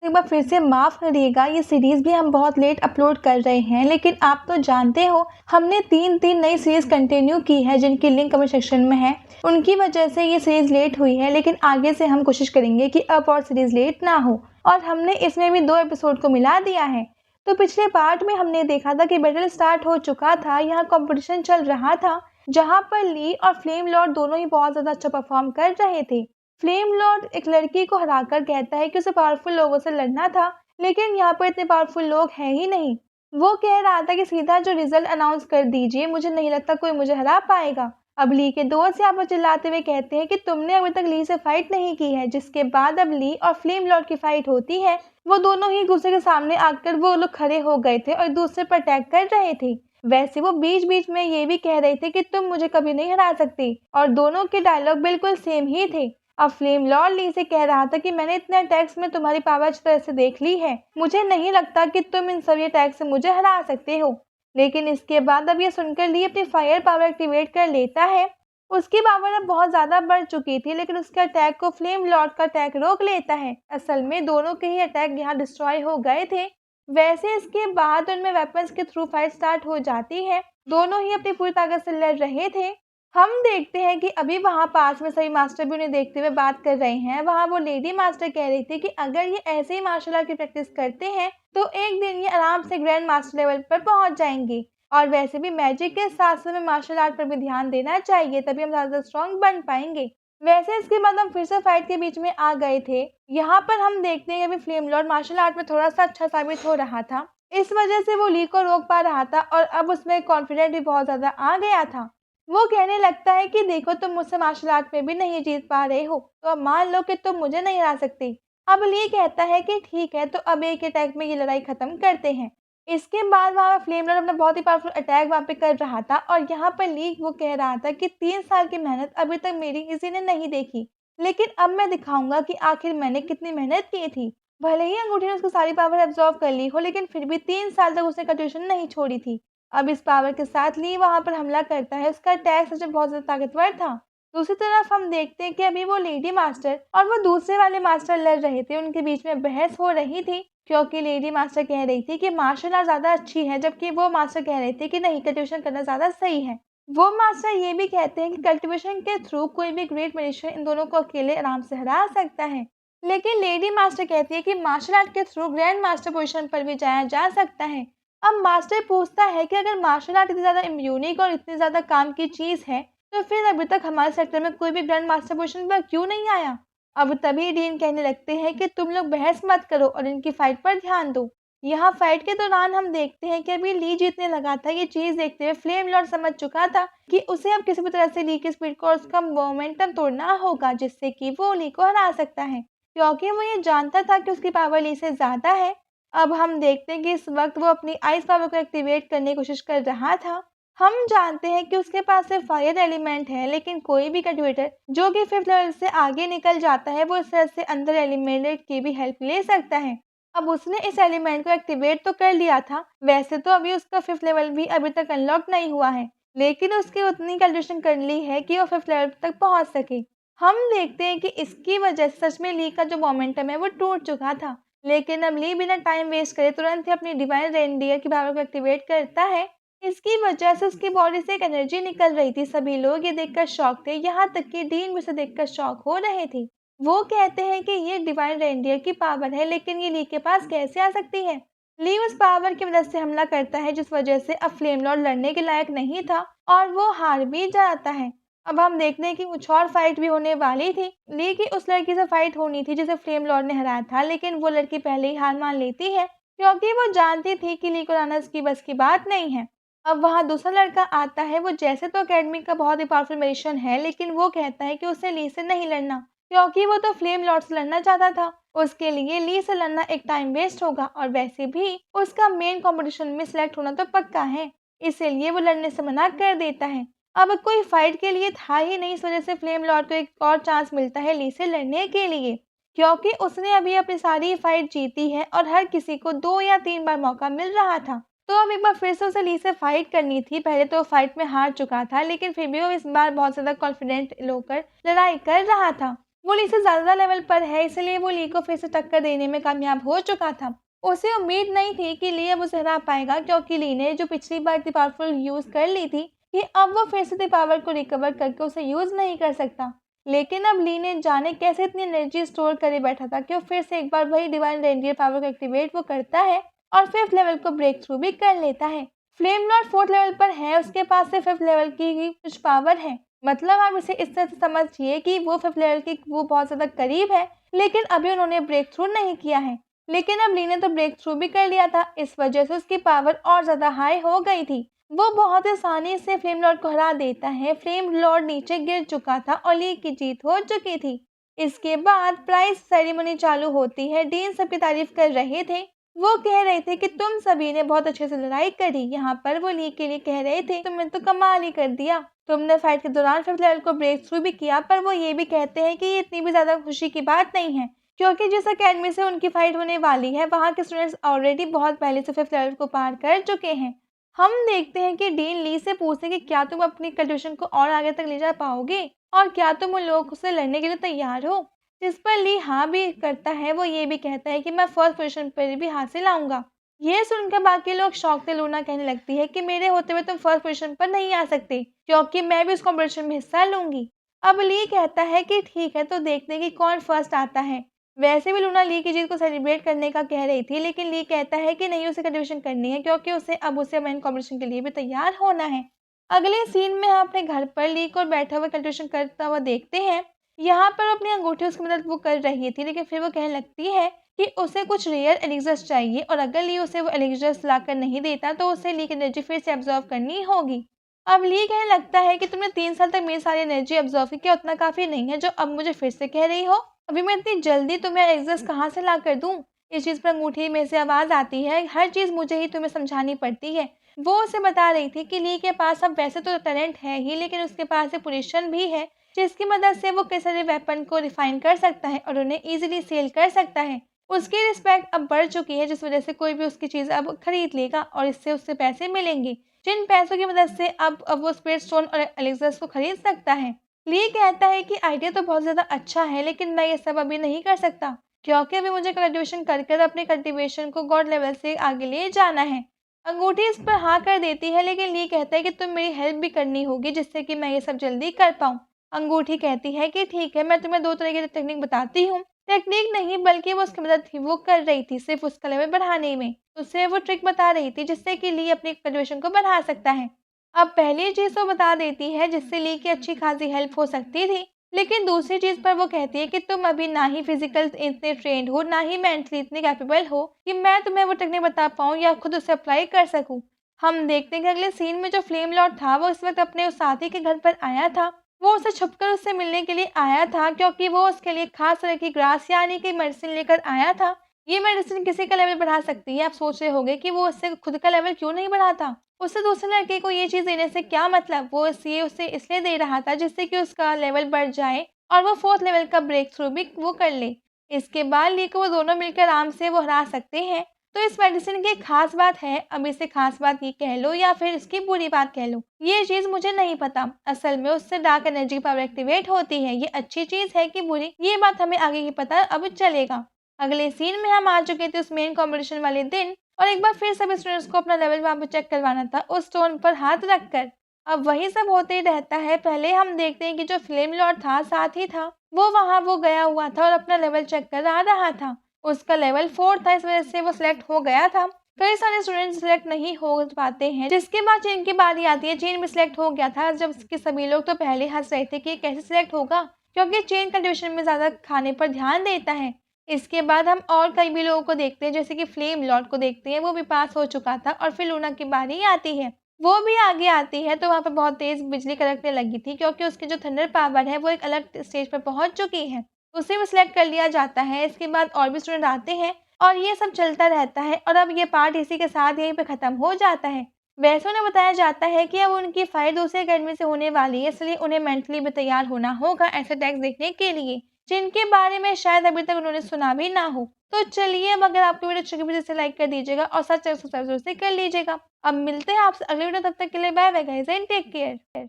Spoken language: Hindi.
एक बार फिर से माफ़ करिएगा, ये सीरीज़ भी हम बहुत लेट अपलोड कर रहे हैं, लेकिन आप तो जानते हो हमने 3 नई सीरीज़ कंटिन्यू की है जिनकी लिंक कमेंट सेक्शन में है। उनकी वजह से ये सीरीज़ लेट हुई है, लेकिन आगे से हम कोशिश करेंगे कि अब और सीरीज़ लेट ना हो। और हमने इसमें भी 2 एपिसोड को मिला दिया है। तो पिछले पार्ट में हमने देखा था कि बैटल स्टार्ट हो चुका था, यहाँ कॉम्पिटिशन चल रहा था, जहाँ पर ली और फ्लेम लॉर्ड दोनों ही बहुत ज़्यादा अच्छा परफॉर्म कर रहे थे। फ्लेम लॉर्ड एक लड़की को हराकर कहता है कि उसे पावरफुल लोगों से लड़ना था, लेकिन यहाँ पर इतने पावरफुल लोग हैं ही नहीं। वो कह रहा था कि सीधा जो रिजल्ट अनाउंस कर दीजिए, मुझे नहीं लगता कोई मुझे हरा पाएगा। अब ली के दोस्त यहाँ पर चिल्लाते हुए कहते हैं कि तुमने अभी तक ली से फाइट नहीं की है, जिसके बाद अब ली और फ्लेम लॉर्ड की फाइट होती है। वो दोनों ही एक दूसरे के सामने आकर वो लोग खड़े हो गए थे और एक दूसरे पर अटैक कर रहे थे। वैसे वो बीच बीच में ये भी कह रहे थे कि तुम मुझे कभी नहीं हरा सकती, और दोनों के डायलॉग बिल्कुल सेम ही थे। अब फ्लेम लॉर्ड ली से कह रहा था कि मैंने इतने अटैक्स में तुम्हारी पावर अच्छी तरह से देख ली है, मुझे नहीं लगता कि तुम इन सभी अटैक से मुझे हरा सकते हो। लेकिन इसके बाद अब ये सुनकर ली अपनी फायर पावर एक्टिवेट कर लेता है। उसकी पावर अब बहुत ज़्यादा बढ़ चुकी थी, लेकिन उसके अटैक को फ्लेम लॉर्ड का अटैक रोक लेता है। असल में दोनों के ही अटैक यहाँ डिस्ट्रॉय हो गए थे। वैसे इसके बाद उनमें वेपन्स के थ्रू फाइट स्टार्ट हो जाती है। दोनों ही अपनी पूरी ताकत से लड़ रहे थे। हम देखते हैं कि अभी वहाँ पास में सभी मास्टर भी उन्हें देखते हुए बात कर रहे हैं। वहाँ वो लेडी मास्टर कह रही थी कि अगर ये ऐसे ही मार्शल आर्ट की प्रैक्टिस करते हैं तो एक दिन ये आराम से ग्रैंड मास्टर लेवल पर पहुँच जाएंगे। और वैसे भी मैजिक के साथ साथ हमें मार्शल आर्ट पर भी ध्यान देना चाहिए, तभी हम ज़्यादा स्ट्रॉन्ग बन पाएंगे। वैसे इसके बाद हम फिर से फाइट के बीच में आ गए थे। यहाँ पर हम देखते हैं कि अभी फ्लेम लॉर्ड मार्शल आर्ट में थोड़ा सा अच्छा साबित हो रहा था, इस वजह से वो ली को रोक पा रहा था और अब उसमें कॉन्फिडेंट भी बहुत ज़्यादा आ गया था। वो कहने लगता है कि देखो तुम मुझसे मार्शल आर्ट में भी नहीं जीत पा रहे हो, तो अब मान लो कि तुम मुझे नहीं हरा सकते। अब ली कहता है कि ठीक है, तो अब एक अटैक में ये लड़ाई खत्म करते हैं। इसके बाद वहाँ फ्लेम लॉर्ड अपना बहुत ही पावरफुल अटैक वहाँ पे कर रहा था, और यहाँ पर ली वो कह रहा था कि 3 साल की मेहनत अभी तक मेरी किसी ने नहीं देखी, लेकिन अब मैं दिखाऊंगा कि आखिर मैंने कितनी मेहनत की थी। भले ही अंगूठी ने उसकी सारी पावर एब्जॉर्व कर ली हो, लेकिन फिर भी 3 साल तक उसने कंट्यूशन नहीं छोड़ी थी। अब इस पावर के साथ ली वहाँ पर हमला करता है। उसका अटैक सच में बहुत ज़्यादा ताकतवर था। दूसरी तरफ हम देखते हैं कि अभी वो लेडी मास्टर और वो दूसरे वाले मास्टर लड़ रहे थे। उनके बीच में बहस हो रही थी, क्योंकि लेडी मास्टर कह रही थी कि मार्शल आर्ट ज़्यादा अच्छी है, जबकि वो मास्टर कह रहे थे कि नहीं, कल्टिवेशन करना ज़्यादा सही है। वो मास्टर ये भी कहते हैं कि कल्टिवेशन के थ्रू कोई भी ग्रेट मैजिशियन इन दोनों को अकेले आराम से हरा सकता है। लेकिन लेडी मास्टर कहती है कि मार्शल आर्ट के थ्रू ग्रैंड मास्टर पोजीशन पर भी जाया जा सकता है। अब मास्टर पूछता है कि अगर मार्शल आर्ट इतनी ज़्यादा यूनिक और इतनी ज़्यादा काम की चीज़ है, तो फिर अभी तक हमारे सेक्टर में कोई भी ग्रैंड मास्टर पोजीशन पर क्यों नहीं आया। अब तभी डीन कहने लगते हैं कि तुम लोग बहस मत करो और इनकी फाइट पर ध्यान दो। यहाँ फाइट के दौरान हम देखते हैं कि अभी ली जीतने लगा था। ये चीज़ देखते हुए फ्लेम लॉर्ड समझ चुका था कि उसे अब किसी भी तरह से ली की स्पीड को और उसका मोमेंटम तोड़ना होगा, जिससे कि वो ली को हरा सकता है, क्योंकि वो ये जानता था कि उसकी पावर ली से ज़्यादा है। अब हम देखते हैं कि इस वक्त वो अपनी आइस पावर को एक्टिवेट करने की कोशिश कर रहा था। हम जानते हैं कि उसके पास सिर्फ फायर एलिमेंट है, लेकिन कोई भी कल्टिवेटर जो कि 5th लेवल से आगे निकल जाता है, वो इस तरह से अंदर एलिमेंट की भी हेल्प ले सकता है। अब उसने इस एलिमेंट को एक्टिवेट तो कर लिया था। वैसे तो अभी उसका 5th लेवल भी अभी तक अनलॉक नहीं हुआ है, लेकिन उसकी उतनी कल्टिवेशन कर ली है कि वो 5th लेवल तक पहुंच सके। हम देखते हैं कि इसकी वजह से सच में ली का जो मोमेंटम है वो टूट चुका था। लेकिन अब ली बिना टाइम वेस्ट करे तुरंत ही अपनी डिवाइन रेनडियर की पावर को एक्टिवेट करता है। इसकी वजह से उसकी बॉडी से एक एनर्जी निकल रही थी। सभी लोग ये देखकर शॉक थे, यहाँ तक कि डीन भी उसे देखकर शॉक हो रहे थे। वो कहते हैं कि ये डिवाइन रेनडियर की पावर है, लेकिन ये ली के पास कैसे आ सकती है। ली उस पावर की मदद से हमला करता है, जिस वजह से अब फ्लेम लॉर्ड लड़ने के लायक नहीं था और वो हार भी जाता है। अब हम देखते हैं कि कुछ और फाइट भी होने वाली थी। ली की उस लड़की से फाइट होनी थी जिसे फ्लेम लॉर्ड ने हराया था, लेकिन वो लड़की पहले ही हार मान लेती है, क्योंकि वो जानती थी कि ली को हराना उसकी बस की बात नहीं है। अब वहाँ दूसरा लड़का आता है। वो जैसे तो अकेडमी का बहुत ही पावरफुल मैजिशियन है, लेकिन वो कहता है कि उसे ली से नहीं लड़ना, क्योंकि वो तो फ्लेम लॉर्ड से लड़ना चाहता था। उसके लिए ली से लड़ना एक टाइम वेस्ट होगा, और वैसे भी उसका मेन कंपटीशन में सिलेक्ट होना तो पक्का है, इसीलिए वो लड़ने से मना कर देता है। अब कोई फाइट के लिए था ही नहीं, इस वजह से फ्लेम लॉर्ड को एक और चांस मिलता है ली से लड़ने के लिए, क्योंकि उसने अभी अपनी सारी फाइट जीती है और हर किसी को 2 या 3 बार मौका मिल रहा था। तो अब एक बार फिर से उसे ली से फाइट करनी थी। पहले तो फाइट में हार चुका था, लेकिन फिर भी वो इस बार बहुत ज़्यादा कॉन्फिडेंट होकर लड़ाई कर रहा था। वो ली से ज़्यादा लेवल पर है, इसलिए वो ली को फिर से टक्कर देने में कामयाब हो चुका था। उसे उम्मीद नहीं थी कि ली अब उसे हरा पाएगा, क्योंकि ली ने जो पिछली बार इतनी पावरफुल यूज़ कर ली थी, कि अब वो फिर से पावर को रिकवर करके उसे यूज़ नहीं कर सकता। लेकिन अब ली ने जाने कैसे इतनी एनर्जी स्टोर करे बैठा था कि वो फिर से एक बार वही डिवाइन रेनडियर पावर को एक्टिवेट वो करता है और 5th लेवल को ब्रेक थ्रू भी कर लेता है। फ्लेम लॉर्ड 4th लेवल पर है, उसके पास से 5th लेवल की ही कुछ पावर है। मतलब आप इसे इस तरह से समझिए कि वो 5th लेवल की वो बहुत ज़्यादा करीब है, लेकिन अभी उन्होंने ब्रेक थ्रू नहीं किया है। लेकिन अब ली ने तो ब्रेक थ्रू भी कर लिया था, इस वजह से उसकी पावर और ज़्यादा हाई हो गई थी। वो बहुत आसानी से फ्लेम लॉर्ड को हरा देता है। फ्लेम लॉर्ड नीचे गिर चुका था और ली की जीत हो चुकी थी। इसके बाद प्राइज सेरेमनी चालू होती है। डीन सबकी तारीफ कर रहे थे। वो कह रहे थे कि तुम सभी ने बहुत अच्छे से लड़ाई करी। यहाँ पर वो ली के लिए कह रहे थे तुमने तो कमाल ही कर दिया। तुमने फाइट के दौरान 5th लेवल को ब्रेक थ्रू भी किया, पर वो ये भी कहते हैं कि ये इतनी भी ज्यादा खुशी की बात नहीं है, क्योंकि जिस अकेडमी से उनकी फाइट होने वाली है वहाँ के स्टूडेंट्स ऑलरेडी बहुत पहले से 5th लेवल को पार कर चुके हैं। हम देखते हैं कि डीन ली से पूछते हैं कि क्या तुम अपनी कंडीशन को और आगे तक ले जा पाओगे और क्या तुम उन लोगों से लड़ने के लिए तैयार हो। जिस पर ली हाँ भी करता है। वो ये भी कहता है कि मैं फर्स्ट पोजीशन पर भी हासिल आऊंगा। ये सुनकर बाकी लोग शौक से लूना कहने लगती है कि मेरे होते हुए तुम फर्स्ट पोजीशन पर नहीं आ सकते, क्योंकि मैं भी उस कॉम्पिटिशन में हिस्सा लूंगी। अब ली कहता है कि ठीक है, तो देखते हैं कि कौन फर्स्ट आता है। वैसे भी लूना ली की जीत को सेलिब्रेट करने का कह रही थी, लेकिन ली कहता है कि नहीं, उसे कंट्रीब्यूशन करनी है, क्योंकि उसे अब उसे मेन कॉम्पिटिशन के लिए भी तैयार होना है। अगले सीन में हम अपने घर पर ली को बैठा हुआ कंट्रीब्यूशन करता हुआ देखते हैं। यहाँ पर अपनी अंगूठी उसकी मदद वो कर रही थी, लेकिन फिर वो कहने लगती है कि उसे कुछ रेयर एलिक्सर्स चाहिए और अगर ली उसे वो एलिक्सर्स लाकर नहीं देता तो उसे ली की एनर्जी फिर से एब्जॉर्व करनी होगी। अब ली कहने लगता है कि तुमने 3 साल तक मेरी सारी एनर्जी एब्जॉर्व की, क्या उतना काफी नहीं है जो अब मुझे फिर से कह रही हो। अभी मैं इतनी जल्दी तुम्हें एग्जस्ट कहाँ से ला कर दूँ। इस चीज़ पर अंगूठी में से आवाज़ आती है, हर चीज़ मुझे ही तुम्हें समझानी पड़ती है। वो उसे बता रही थी कि ली के पास अब वैसे तो टैलेंट है ही, लेकिन उसके पास एक पोजीशन भी है जिसकी मदद से वो कई सारे वेपन को रिफाइन कर सकता है और उन्हें इजीली सेल कर सकता है। उसकी रिस्पेक्ट अब बढ़ चुकी है, जिस वजह से कोई भी उसकी चीज़ अब खरीद लेगा और इससे उससे पैसे मिलेंगे, जिन पैसों की मदद से अब वो स्पिरिट स्टोन और एलिक्सर्स को खरीद सकता है। ली कहता है कि आइडिया तो बहुत ज़्यादा अच्छा है, लेकिन मैं ये सब अभी नहीं कर सकता, क्योंकि अभी मुझे कल्टीवेशन कर कर अपने कल्टीवेशन को गॉड लेवल से आगे ले जाना है। अंगूठी इस पर हाँ कर देती है, लेकिन ली कहता है कि तुम मेरी हेल्प भी करनी होगी जिससे कि मैं ये सब जल्दी कर पाऊँ। अंगूठी कहती है कि ठीक है, मैं तुम्हें 2 तरह की टेक्निक बताती हूँ। टेक्निक नहीं, बल्कि वो उसकी मदद थी वो कर रही थी सिर्फ उसका लेवल बढ़ाने में। उसे वो ट्रिक बता रही थी जिससे कि ली अपनी कल्टीवेशन को बढ़ा सकता है। अब पहली चीज़ तो बता देती है जिससे ली की अच्छी खासी हेल्प हो सकती थी, लेकिन दूसरी चीज़ पर वो कहती है कि तुम अभी ना ही फिजिकल इतने ट्रेंड हो, ना ही मेंटली इतने कैपेबल हो कि मैं तुम्हें वो टेक्निक बता पाऊँ या खुद उसे अप्लाई कर सकूँ। हम देखते हैं कि अगले सीन में जो फ्लेम लॉर्ड था वो इस वक्त अपने उस साथी के घर पर आया था। वो उसे छुपकर उससे मिलने के लिए आया था, क्योंकि वो उसके लिए खास तरह की ग्रास यानी कि मेडिसिन लेकर आया था। ये मेडिसिन किसी का लेवल बढ़ा सकती है। आप सोच रहे होंगे कि वो उससे खुद का लेवल क्यों नहीं बढ़ाता। उससे दूसरे लड़के को ये चीज़ देने से क्या मतलब। वो ये उसे इसलिए दे रहा था जिससे कि उसका लेवल बढ़ जाए और वो 4th लेवल का ब्रेक थ्रू भी वो कर ले। इसके बाद ली को वो दोनों मिलकर आराम से वो हरा सकते हैं। तो इस मेडिसिन की एक खास बात है, अब इसे खास बात ये कह लो या फिर इसकी बुरी बात कह लो, ये चीज़ मुझे नहीं पता। असल में उससे डार्क एनर्जी पावर एक्टिवेट होती है। ये अच्छी चीज़ है कि बुरी, ये बात हमें आगे की पता अब चलेगा। अगले सीन में हम आ चुके थे उस मेन कॉम्पिटिशन वाले दिन और एक बार फिर सभी स्टूडेंट्स को अपना लेवल वहाँ पर चेक करवाना था उस स्टोन पर हाथ रखकर। अब वही सब होते ही रहता है। पहले हम देखते हैं कि जो फ्लेम लॉर्ड था साथ ही था, वो वहाँ वो गया हुआ था और अपना लेवल चेक कर आ रहा था। उसका लेवल 4 था, इस वजह से वो सिलेक्ट हो गया था। कई सारे स्टूडेंट सिलेक्ट नहीं हो पाते हैं, जिसके बाद चीन की बारी आती है। चीन भी सिलेक्ट हो गया था, जब कि सभी लोग तो पहले हंस रहे थे कि ये कैसे सिलेक्ट होगा, क्योंकि चीन का ट्यूशन में ज़्यादा खाने पर ध्यान देता है। इसके बाद हम और कई भी लोगों को देखते हैं, जैसे कि फ्लेम लॉर्ड को देखते हैं, वो भी पास हो चुका था और फिर लूना की बारी आती है। वो भी आगे आती है तो वहाँ पर बहुत तेज़ बिजली कड़कने लगी थी, क्योंकि उसकी जो थंडर पावर है वो एक अलग स्टेज पर पहुँच चुकी है। उसे भी सिलेक्ट कर लिया जाता है। इसके बाद और भी स्टूडेंट आते हैं और ये सब चलता रहता है और अब ये पार्ट इसी के साथ यहीं पे ख़त्म हो जाता है। वैसे उन्हें बताया जाता है कि अब उनकी फाइट दूसरे अकेडमी से होने वाली है, इसलिए उन्हें मेंटली भी तैयार होना होगा ऐसे टैक्स देखने के लिए, जिनके बारे में शायद अभी तक उन्होंने सुना भी ना हो। तो चलिए, अब अगर आपको वीडियो अच्छी लगी तो लाइक कर दीजिएगा और सच सब्सक्राइब जरूर से कर लीजिएगा। अब मिलते हैं आपसे अगले वीडियो, तब तक के लिए bye bye guys and take care.